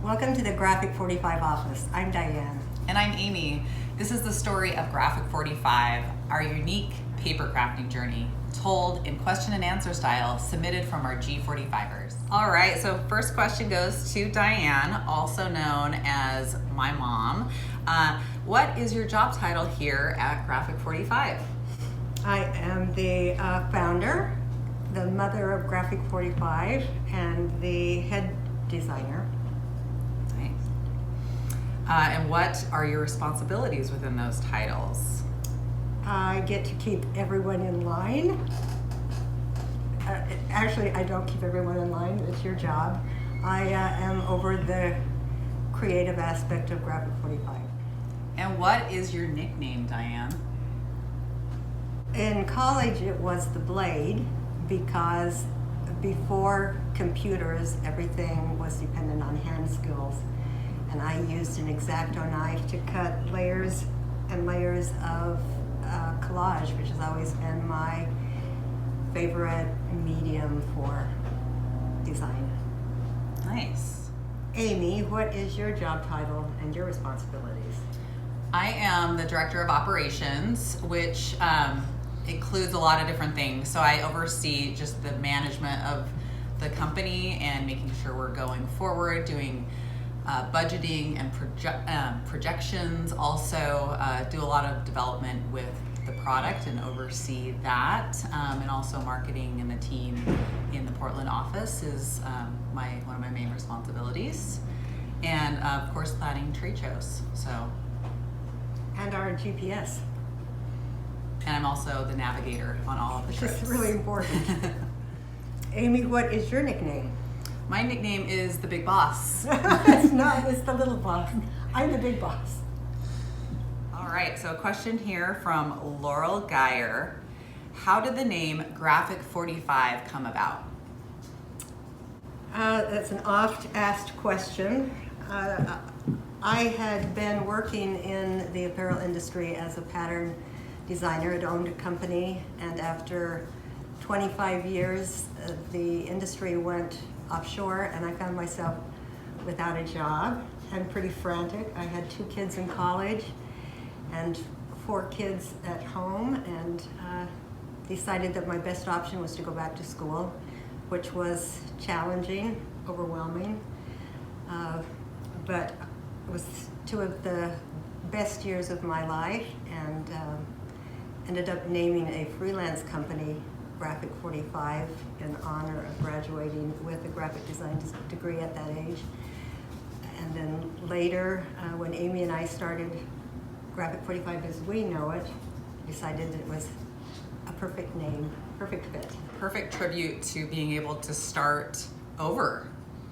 Welcome to the Graphic 45 office. I'm Diane. And I'm Amy. This is the story of Graphic 45, our unique paper crafting journey, told in question and answer style, submitted from our G45ers. All right, so first question goes to Diane, also known as my mom. What is your job title here at Graphic 45? I am the founder, the mother of Graphic 45, and the head designer. Nice. And what are your responsibilities within those titles? I get to keep everyone in line. Actually, I don't keep everyone in line. It's your job. I am over the creative aspect of Graphic 45. And what is your nickname, Diane? In college, it was the Blade, because before computers, everything was dependent on hand skills. And I used an X-Acto knife to cut layers and layers of collage, which has always been my favorite medium for design. Nice. Amy, what is your job title and your responsibilities? I am the Director of Operations, which includes a lot of different things. So I oversee just the management of the company and making sure we're going forward, doing budgeting and projections. Also do a lot of development with the product and oversee that. And also marketing and the team in the Portland office is one of my main responsibilities. And of course, planning trade shows. And our GPS. And I'm also the navigator on all of the trips. Which is really important. Amy, what is your nickname? My nickname is the Big Boss. It's not, it's the little boss. I'm the big boss. All right, so a question here from Laurel Geyer. How did the name Graphic 45 come about? That's an oft-asked question. I had been working in the apparel industry as a pattern designer. I'd owned a company, and after 25 years, the industry went offshore, and I found myself without a job and pretty frantic. I had 2 kids in college and 4 kids at home, and decided that my best option was to go back to school, which was challenging, overwhelming, but it was 2 of the best years of my life, and ended up naming a freelance company, Graphic 45, in honor of graduating with a graphic design degree at that age. And then later, when Amy and I started Graphic 45 as we know it, decided it was a perfect name, perfect fit. Perfect tribute to being able to start over.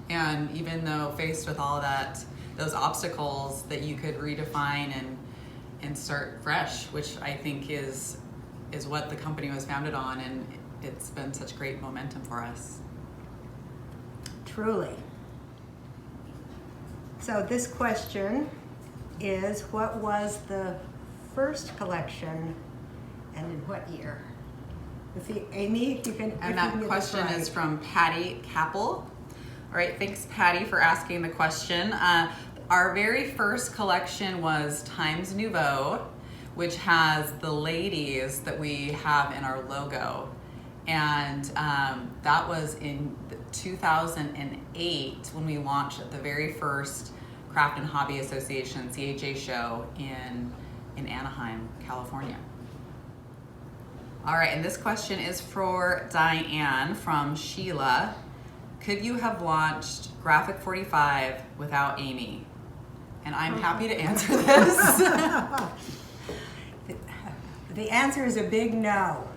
And even though faced with all that, those obstacles, that you could redefine and start fresh, which I think is what the company was founded on, and it's been such great momentum for us. Truly. So this question is, what was the first collection and in what year? See, Amy, you can. And that question is from Patty Capel. All right, thanks Patty for asking the question. Our very first collection was Times Nouveau, which has the ladies that we have in our logo. And that was in 2008 when we launched the very first Craft and Hobby Association CHA show in Anaheim, California. All right, and this question is for Diane from Sheila. Could you have launched Graphic 45 without Amy? And I'm happy to answer this. The answer is a big no.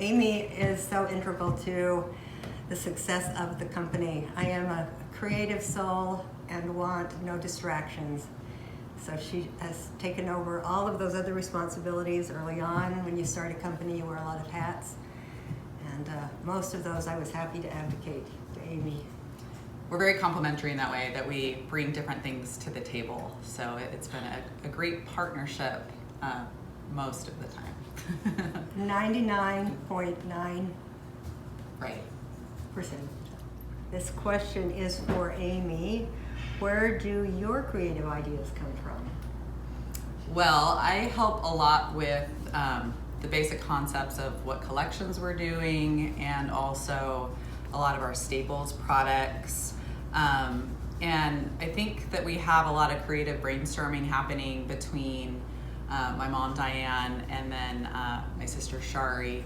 Amy is so integral to the success of the company. I am a creative soul and want no distractions. So she has taken over all of those other responsibilities early on. When you start a company, you wear a lot of hats. And most of those I was happy to abdicate to Amy. We're very complimentary in that way, that we bring different things to the table. So it's been a great partnership most of the time. 99.9%. Right. This question is for Amy. where do your creative ideas come from? Well, I help a lot with the basic concepts of what collections we're doing, and also a lot of our staples products. And I think that we have a lot of creative brainstorming happening between my mom Diane and then my sister Shari.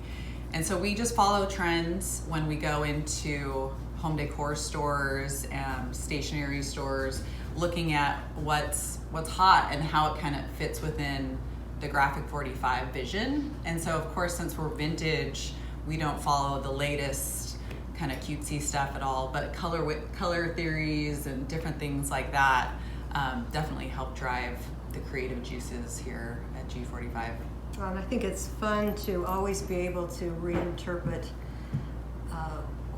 And so we just follow trends when we go into home decor stores and stationery stores, looking at what's hot and how it kind of fits within the Graphic 45 vision. And so of course, since we're vintage, we don't follow the latest kind of cutesy stuff at all, but color theories and different things like that definitely help drive the creative juices here at G45. Well, and I think it's fun to always be able to reinterpret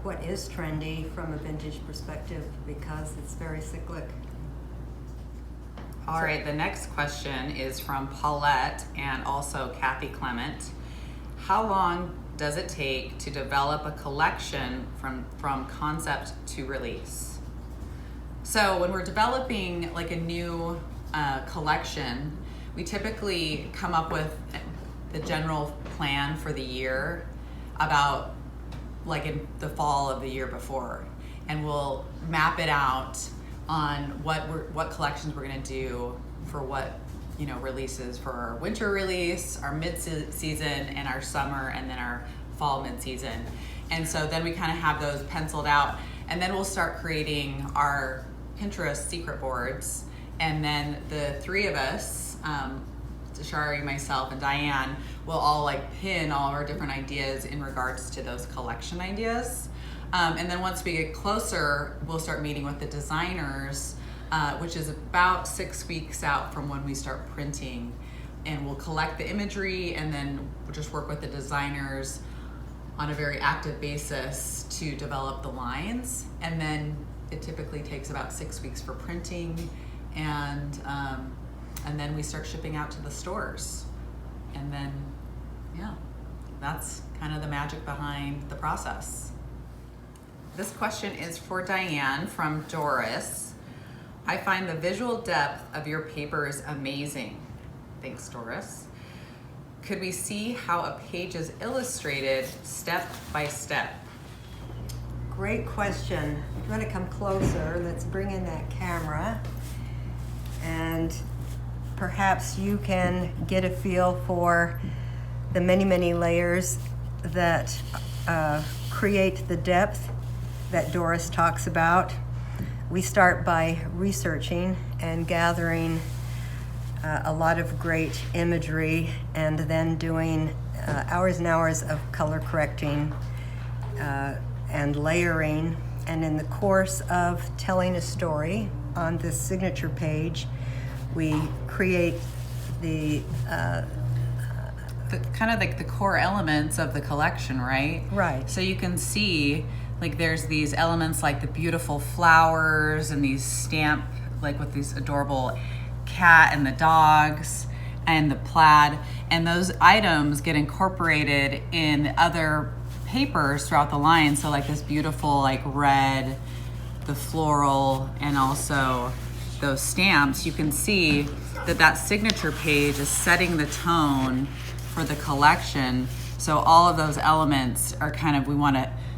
what is trendy from a vintage perspective, because it's very cyclic. All right, the next question is from Paulette and also Kathy Clement. How long does it take to develop a collection from concept to release? So when we're developing like a new collection, we typically come up with the general plan for the year about like in the fall of the year before, and we'll map it out on what collections we're going to do for what releases for our winter release, our mid-season, and our summer, and then our fall mid-season. And so then we kind of have those penciled out, and then we'll start creating our Pinterest secret boards, and then the three of us, Shari, myself, and Diane, will all like pin all of our different ideas in regards to those collection ideas. And then once we get closer, we'll start meeting with the designers, which is about 6 weeks out from when we start printing. And we'll collect the imagery, and then we'll just work with the designers on a very active basis to develop the lines. And then it typically takes about 6 weeks for printing, and then we start shipping out to the stores. And then, yeah, that's kind of the magic behind the process. This question is for Diane from Doris. I find the visual depth of your papers amazing. Thanks, Doris. Could we see how a page is illustrated step by step? Great question. If you want to come closer, let's bring in that camera, and perhaps you can get a feel for the many, many layers that create the depth that Doris talks about. We start by researching and gathering a lot of great imagery, and then doing hours and hours of color correcting and layering. And in the course of telling a story on this signature page, we create the kind of like the core elements of the collection, right? Right. So you can see like there's these elements like the beautiful flowers and these stamp, like with these adorable cat and the dogs and the plaid, and those items get incorporated in other papers throughout the line. So like this beautiful like red, the floral, and also those stamps. You can see that signature page is setting the tone for the collection. So all of those elements are kind of, we want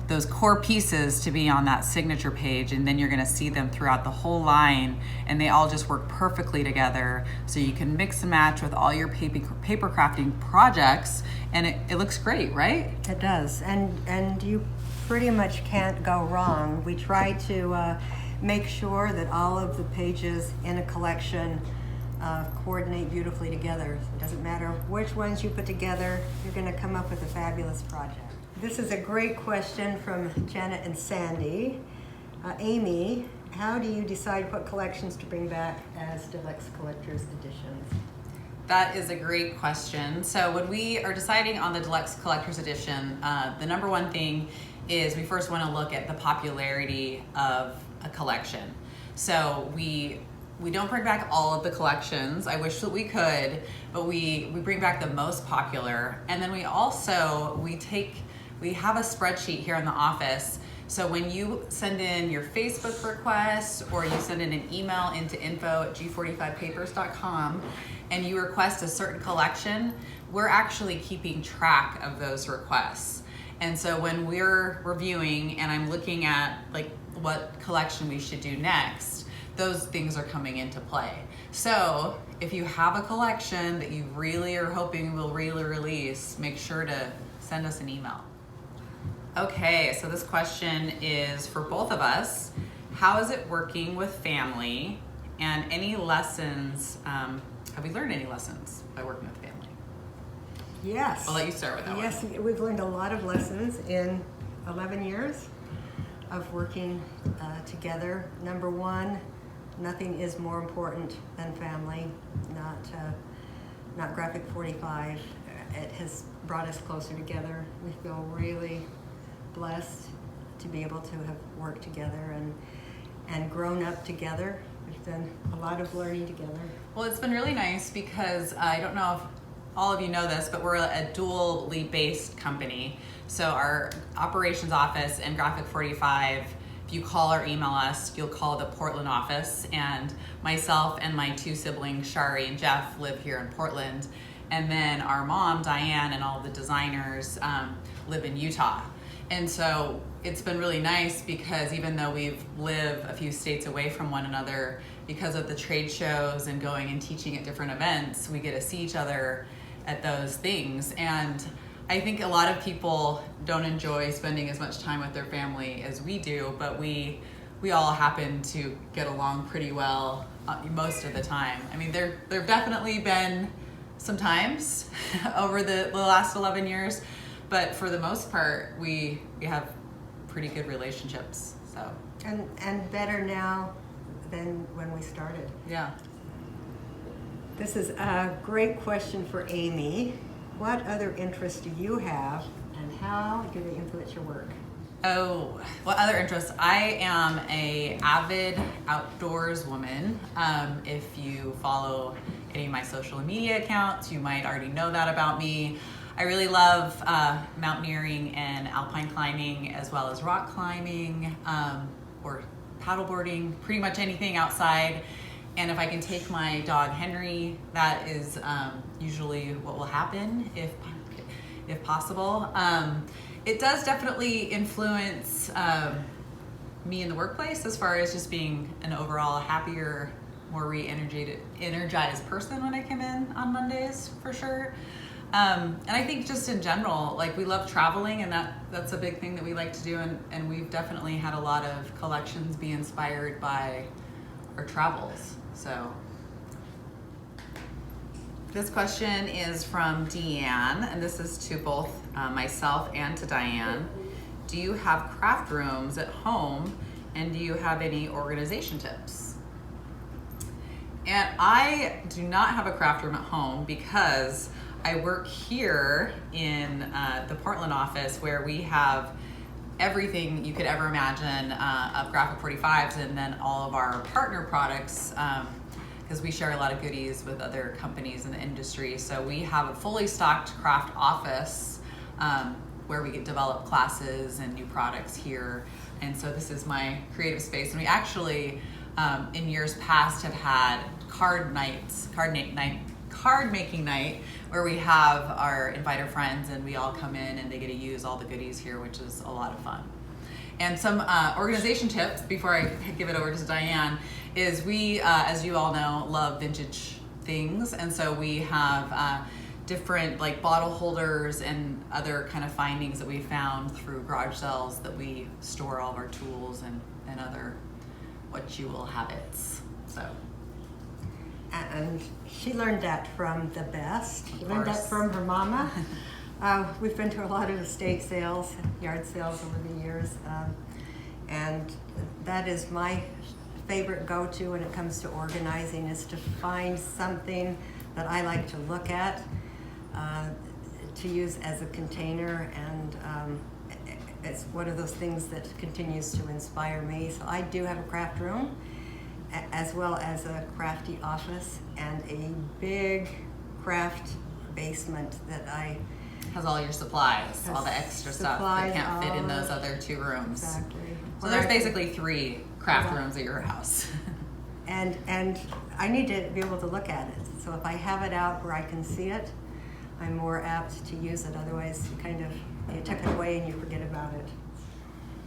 those core pieces to be on that signature page, and then you're gonna see them throughout the whole line, and they all just work perfectly together. So you can mix and match with all your paper crafting projects, and it looks great, right? It does, and you pretty much can't go wrong. We try to make sure that all of the pages in a collection coordinate beautifully together. It doesn't matter which ones you put together, you're going to come up with a fabulous project. This is a great question from Janet and Sandy. Amy, how do you decide what collections to bring back as Deluxe Collector's Editions? That is a great question. So when we are deciding on the Deluxe Collector's Edition, the number one thing is we first want to look at the popularity of a collection. So we don't bring back all of the collections. I wish that we could, but we bring back the most popular. And then we take we have a spreadsheet here in the office. So when you send in your Facebook request or you send in an email into info@g45papers.com and you request a certain collection, we're actually keeping track of those requests. And so when we're reviewing and I'm looking at like what collection we should do next, those things are coming into play. So if you have a collection that you really are hoping will really release, make sure to send us an email. Okay, so this question is for both of us. How is it working with family, and any lessons, have we learned any lessons by working with family? Yes. I'll let you start with that one. Yes, we've learned a lot of lessons in 11 years of working together. Number one, nothing is more important than family, not Graphic 45. It has brought us closer together. We feel really blessed to be able to have worked together and grown up together. We've done a lot of learning together. Well, it's been really nice because I don't know if all of you know this, but we're a dually based company. So our operations office and Graphic 45, if you call or email us, you'll call the Portland office, and myself and my two siblings, Shari and Jeff, live here in Portland. And then our mom, Diane, and all the designers live in Utah. And so it's been really nice because even though we live a few states away from one another, because of the trade shows and going and teaching at different events, we get to see each other at those things. And I think a lot of people don't enjoy spending as much time with their family as we do, but we all happen to get along pretty well most of the time. I mean, there've definitely been some times over the last 11 years, but for the most part, we have pretty good relationships. So And better now than when we started. yeah. This is a great question for Aimee. What other interests do you have, and how do they influence your work? Oh, what other interests? I am a avid outdoors woman. If you follow any of my social media accounts, you might already know that about me. I really love mountaineering and alpine climbing, as well as rock climbing or paddleboarding, pretty much anything outside. And if I can take my dog Henry, that is usually what will happen if possible. It does definitely influence me in the workplace as far as just being an overall happier, more energized person when I come in on Mondays, for sure. And I think just in general, like, we love traveling, and that's a big thing that we like to do, and we've definitely had a lot of collections be inspired by our travels. So this question is from Deanne, and this is to both myself and to Diane. Do you have craft rooms at home, and do you have any organization tips? And I do not have a craft room at home because I work here in the Portland office, where we have everything you could ever imagine of Graphic 45s, and then all of our partner products, because we share a lot of goodies with other companies in the industry. So we have a fully stocked craft office where we get develop classes and new products here. And so this is my creative space. And we actually, in years past, have had card making night, where we have invite our friends, and we all come in and they get to use all the goodies here, which is a lot of fun. And some organization tips before I give it over to Diane is we, as you all know, love vintage things, and so we have different like bottle holders and other kind of findings that we found through garage sales that we store all of our tools and other what you will habits. So. And she learned that from the best. She Of learned that course. from her mama. We've been to a lot of estate sales, yard sales over the years, and that is my favorite go-to when it comes to organizing, is to find something that I like to look at, to use as a container, and it's one of those things that continues to inspire me. So I do have a craft room, as well as a crafty office, and a big craft basement that I Has all your supplies, all the extra stuff that can't fit in those other 2 rooms. Exactly. So there's basically 3 craft rooms at your house. And I need to be able to look at it. So if I have it out where I can see it, I'm more apt to use it. Otherwise, you took it away and you forget about it.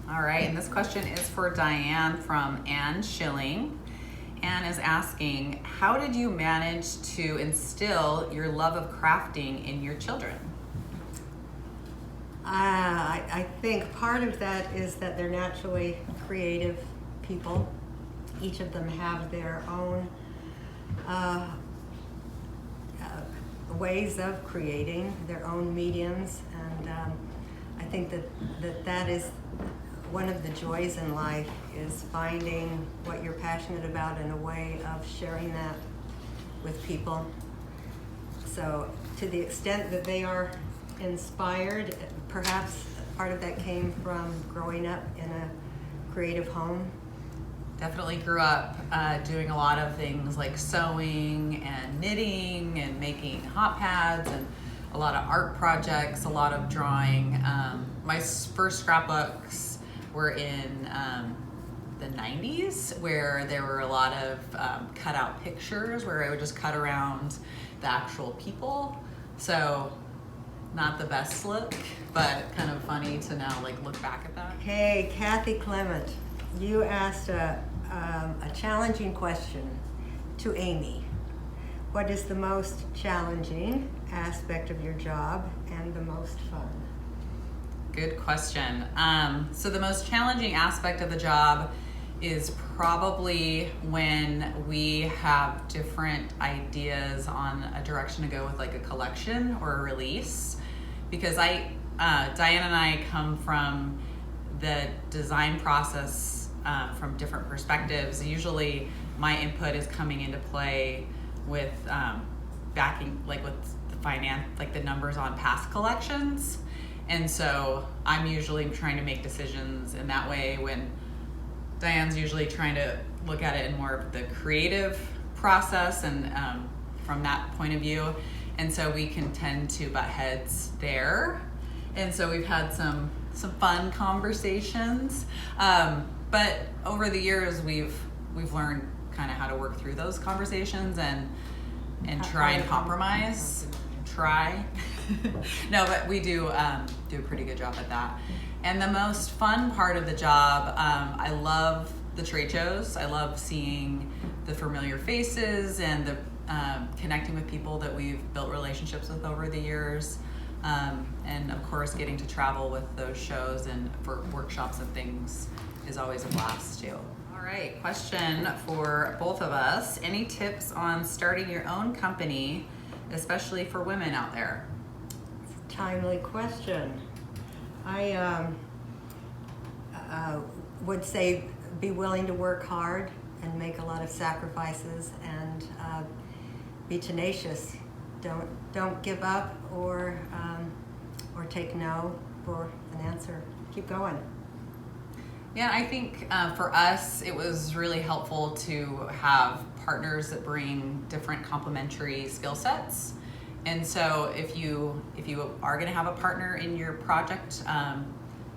All right, and this question is for Diane from Anne Schilling. Anne is asking, how did you manage to instill your love of crafting in your children? I think part of that is that they're naturally creative people. Each of them have their own ways of creating, their own mediums, and I think that is one of the joys in life, is finding what you're passionate about and a way of sharing that with people. So to the extent that they are inspired, perhaps part of that came from growing up in a creative home. Definitely grew up doing a lot of things like sewing and knitting and making hot pads and a lot of art projects, a lot of drawing. My first scrapbooks were in the 90s, where there were a lot of cutout pictures where I would just cut around the actual people. So not the best look, but kind of funny to now look back at that. Hey, Kathy Clement, you asked a challenging question to Aimees. What is the most challenging aspect of your job and the most fun? Good question. So the most challenging aspect of the job is probably when we have different ideas on a direction to go with a collection or a release. Because Diane and I come from the design process from different perspectives. Usually my input is coming into play with backing, with the finance, the numbers on past collections. And so I'm usually trying to make decisions in that way, when Diane's usually trying to look at it in more of the creative process and from that point of view. And so we can tend to butt heads there. And so we've had some fun conversations. But over the years, we've learned kind of how to work through those conversations and try and compromise. No, but we do a pretty good job at that. And the most fun part of the job, I love the trade shows. I love seeing the familiar faces and the connecting with people that we've built relationships with over the years. And of course, getting to travel with those shows and for workshops and things is always a blast too. All right, question for both of us. Any tips on starting your own company, especially for women out there? It's a timely question. I would say be willing to work hard and make a lot of sacrifices, and be tenacious. Don't give up or take no for an answer. Keep going. Yeah, I think for us, it was really helpful to have partners that bring different complementary skill sets. And so if you are going to have a partner in your project,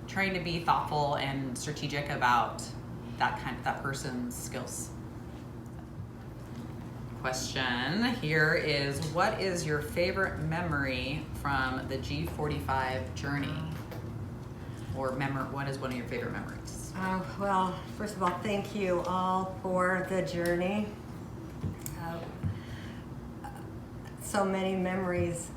trying to be thoughtful and strategic about that person's skills. Question here is, what is your favorite memory from the G45 journey? Or what is one of your favorite memories? Well, first of all, thank you all for the journey. So many memories.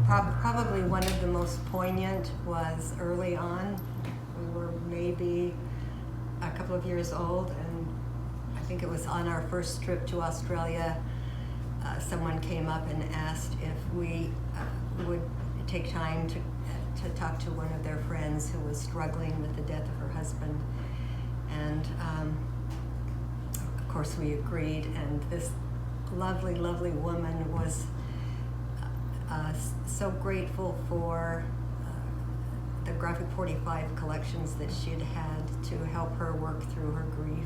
Probably one of the most poignant was early on. We were maybe a couple of years old, and I think it was on our first trip to Australia. Someone came up and asked if we would take time to talk to one of their friends who was struggling with the death of her husband. And of course we agreed, and this lovely, lovely woman was so grateful for the Graphic 45 collections that she'd had to help her work through her grief,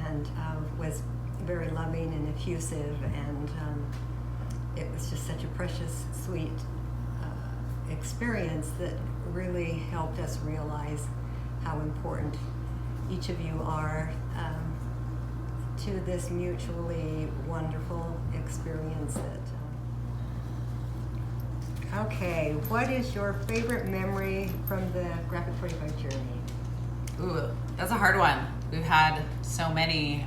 and was very loving and effusive, and it was just such a precious, sweet experience that really helped us realize how important each of you are to this mutually wonderful experience. Okay, what is your favorite memory from the Graphic 45 journey? Ooh, that's a hard one. We've had so many.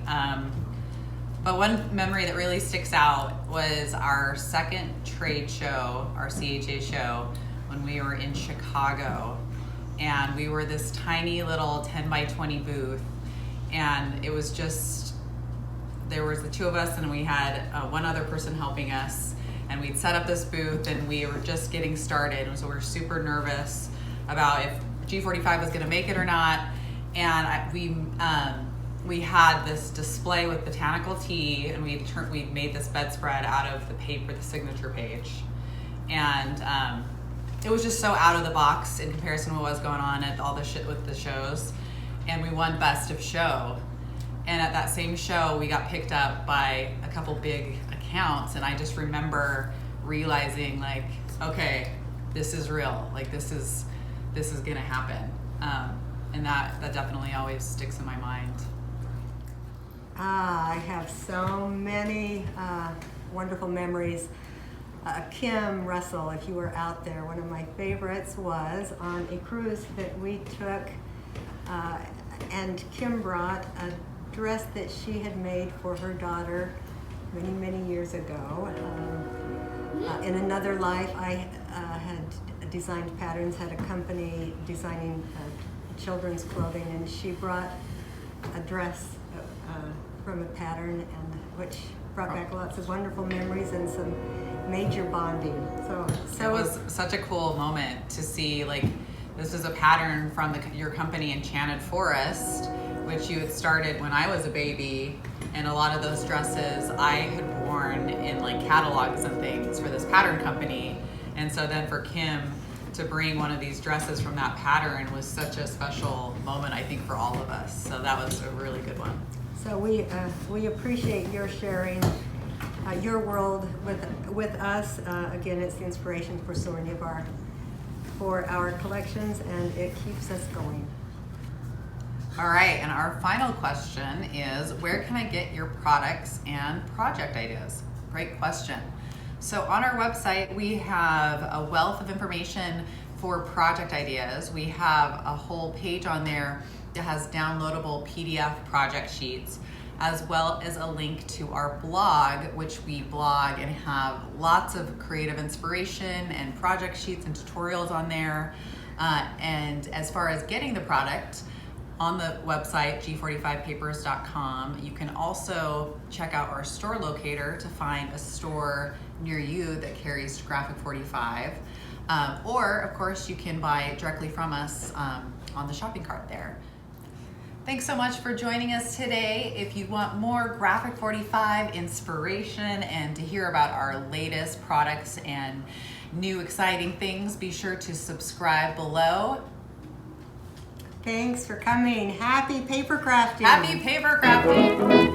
But one memory that really sticks out was our second trade show, our CHA show, when we were in Chicago. And we were this tiny little 10 by 20 booth. And it was just, there was the two of us and we had one other person helping us. And we'd set up this booth and we were just getting started. And so we were super nervous about if G45 was gonna make it or not. And we had this display with botanical tea, and we made this bedspread out of the paper, the signature page, and it was just so out of the box in comparison to what was going on at all the shit with the shows. And we won best of show. And at that same show, we got picked up by a couple big accounts, and I just remember realizing, like, okay, this is real. Like, this is gonna happen. And that definitely always sticks in my mind. I have so many wonderful memories. Kim Russell, if you were out there, one of my favorites was on a cruise that we took, and Kim brought a dress that she had made for her daughter many, many years ago. In another life, I had designed patterns, had a company designing children's clothing, and she brought a dress from a pattern, and which brought back lots of wonderful memories and some major bonding. So it was such a cool moment to see, like, this is a pattern from your company, Enchanted Forest, which you had started when I was a baby, and a lot of those dresses I had worn in like catalogs and things for this pattern company. And so then for Kim to bring one of these dresses from that pattern was such a special moment, I think, for all of us. So that was a really good one. So we appreciate your sharing your world with us. Again, it's the inspiration for so many of our collections, and it keeps us going. All right, and our final question is, where can I get your products and project ideas? Great question. So on our website, we have a wealth of information for project ideas. We have a whole page on there that has downloadable PDF project sheets, as well as a link to our blog, which we blog and have lots of creative inspiration and project sheets and tutorials on there. And as far as getting the product, on the website, g45papers.com, you can also check out our store locator to find a store near you that carries Graphic 45. Or, of course, you can buy directly from us on the shopping cart there. Thanks so much for joining us today. If you want more Graphic 45 inspiration and to hear about our latest products and new exciting things, be sure to subscribe below. Thanks for coming. Happy paper crafting. Happy paper crafting.